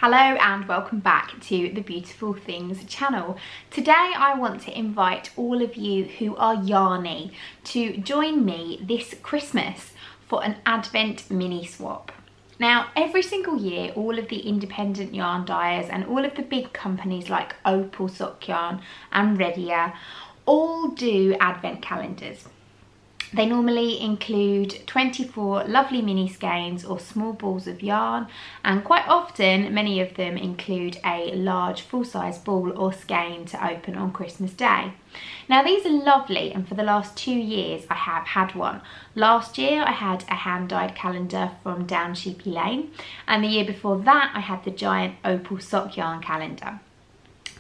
Hello and welcome back to the Beautiful Things channel. Today I want to invite all of you who are yarny to join me this Christmas for an Advent mini swap. Now, every single year, all of the independent yarn dyers and all of the big companies like Opal Sock Yarn and Redia all do Advent calendars. They normally include 24 lovely mini skeins or small balls of yarn, and quite often many of them include a large full-size ball or skein to open on Christmas Day. Now these are lovely, and for the last 2 years I have had one. Last year I had a hand-dyed calendar from Down Sheepy Lane, and the year before that I had the giant Opal Sock Yarn calendar.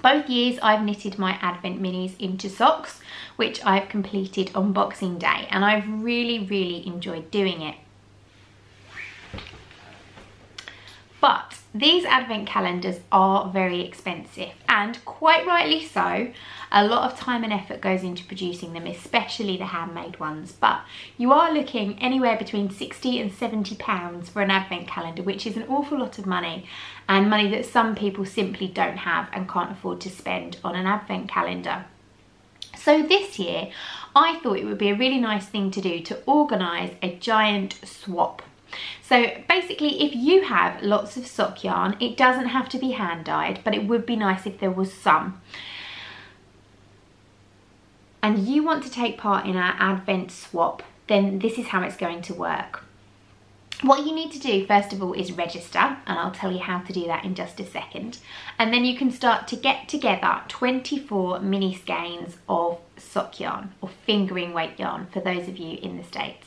Both years I've knitted my Advent minis into socks, which I've completed on Boxing Day, and I've really enjoyed doing it. But these Advent calendars are very expensive, and quite rightly so. A lot of time and effort goes into producing them, especially the handmade ones, but you are looking anywhere between £60 and £70 for an Advent calendar, which is an awful lot of money, and money that some people simply don't have and can't afford to spend on an Advent calendar. So this year I thought it would be a really nice thing to do to organise a giant swap. So basically, if you have lots of sock yarn, it doesn't have to be hand dyed, but it would be nice if there was some, and you want to take part in our Advent swap, then this is how it's going to work. What you need to do first of all is register, and I'll tell you how to do that in just a second, and then you can start to get together 24 mini skeins of sock yarn, or fingering weight yarn for those of you in the States.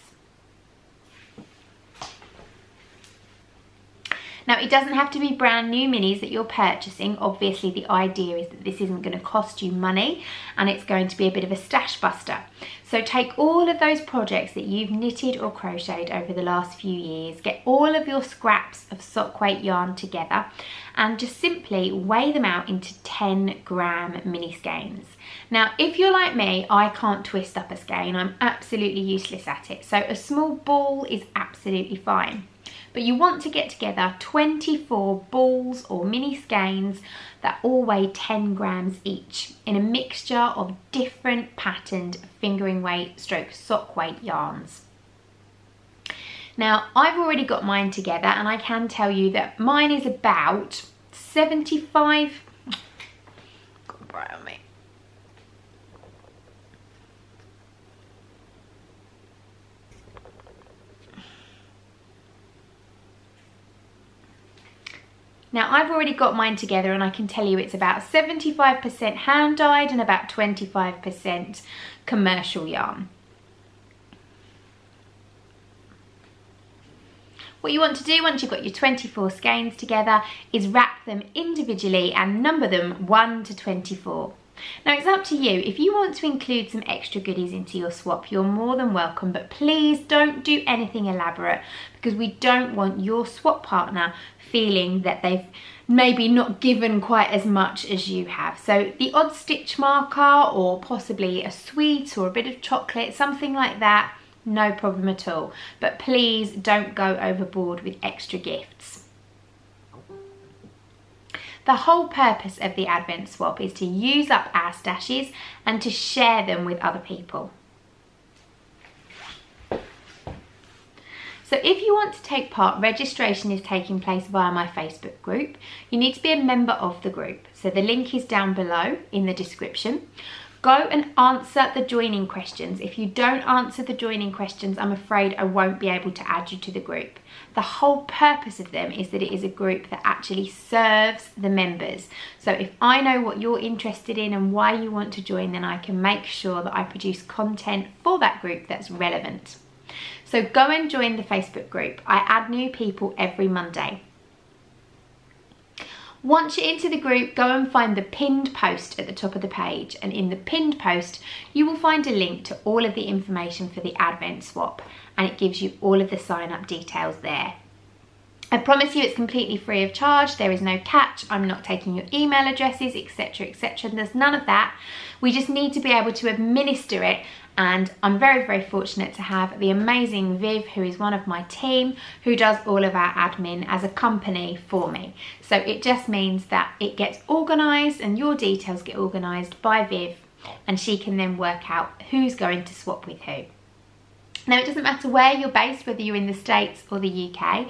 Now, it doesn't have to be brand new minis that you're purchasing. Obviously, the idea is that this isn't going to cost you money, and it's going to be a bit of a stash buster. So take all of those projects that you've knitted or crocheted over the last few years, get all of your scraps of sock weight yarn together, and just simply weigh them out into 10-gram mini skeins. Now, if you're like me, I can't twist up a skein. I'm absolutely useless at it. So a small ball is absolutely fine. But you want to get together 24 balls or mini skeins that all weigh 10 grams each in a mixture of different patterned fingering weight stroke sock weight yarns. Now, I've already got mine together, and I can tell you that mine is about 75, got right on me. Now, I've already got mine together, and I can tell you it's about 75% hand dyed and about 25% commercial yarn. What you want to do once you've got your 24 skeins together is wrap them individually and number them 1 to 24. Now, it's up to you. If you want to include some extra goodies into your swap, you're more than welcome, but please don't do anything elaborate, because we don't want your swap partner feeling that they've maybe not given quite as much as you have. So the odd stitch marker, or possibly a sweet or a bit of chocolate, something like that, no problem at all. But please don't go overboard with extra gifts. The whole purpose of the Advent swap is to use up our stashes and to share them with other people. So if you want to take part, registration is taking place via my Facebook group. You need to be a member of the group. So the link is down below in the description. Go and answer the joining questions. If you don't answer the joining questions, I'm afraid I won't be able to add you to the group. The whole purpose of them is that it is a group that actually serves the members. So if I know what you're interested in and why you want to join, then I can make sure that I produce content for that group that's relevant. So go and join the Facebook group. I add new people every Monday. Once you're into the group, go and find the pinned post at the top of the page, and in the pinned post you will find a link to all of the information for the Advent swap, and it gives you all of the sign up details there. I promise you it's completely free of charge. There is no catch. I'm not taking your email addresses, etc, etc. There's none of that. We just need to be able to administer it, and I'm very, very fortunate to have the amazing Viv, who is one of my team, who does all of our admin as a company for me. So it just means that it gets organised and your details get organised by Viv, and she can then work out who's going to swap with who. Now, it doesn't matter where you're based, whether you're in the States or the UK,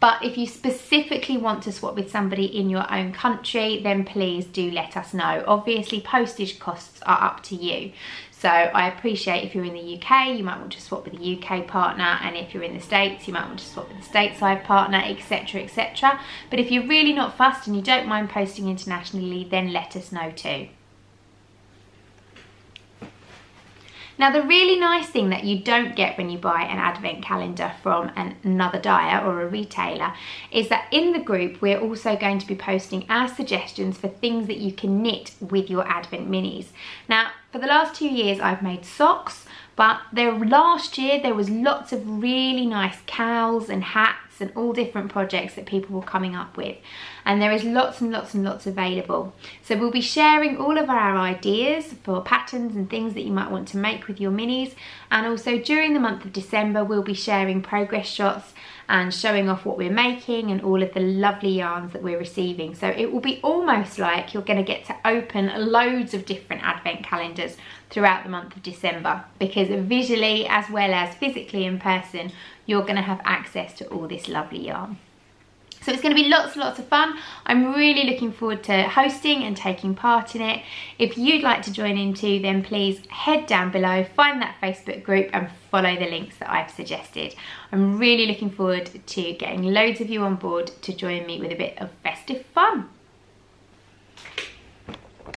but if you specifically want to swap with somebody in your own country, then please do let us know. Obviously, postage costs are up to you. So I appreciate if you're in the UK, you might want to swap with a UK partner, and if you're in the States, you might want to swap with a stateside partner, etc, etc. But if you're really not fussed and you don't mind posting internationally, then let us know too. Now, the really nice thing that you don't get when you buy an advent calendar from another dyer or a retailer is that in the group we're also going to be posting our suggestions for things that you can knit with your advent minis. Now, for the last 2 years I've made socks, but last year there was lots of really nice cowls and hats and all different projects that people were coming up with, and there is lots and lots and lots available. So we'll be sharing all of our ideas for patterns and things that you might want to make with your minis, and also during the month of December we'll be sharing progress shots and showing off what we're making and all of the lovely yarns that we're receiving. So it will be almost like you're going to get to open loads of different advent calendars throughout the month of December, because visually as well as physically in person you're going to have access to all this lovely yarn. So it's going to be lots and lots of fun. I'm really looking forward to hosting and taking part in it. If you'd like to join in too, then please head down below, find that Facebook group and follow the links that I've suggested. I'm really looking forward to getting loads of you on board to join me with a bit of festive fun.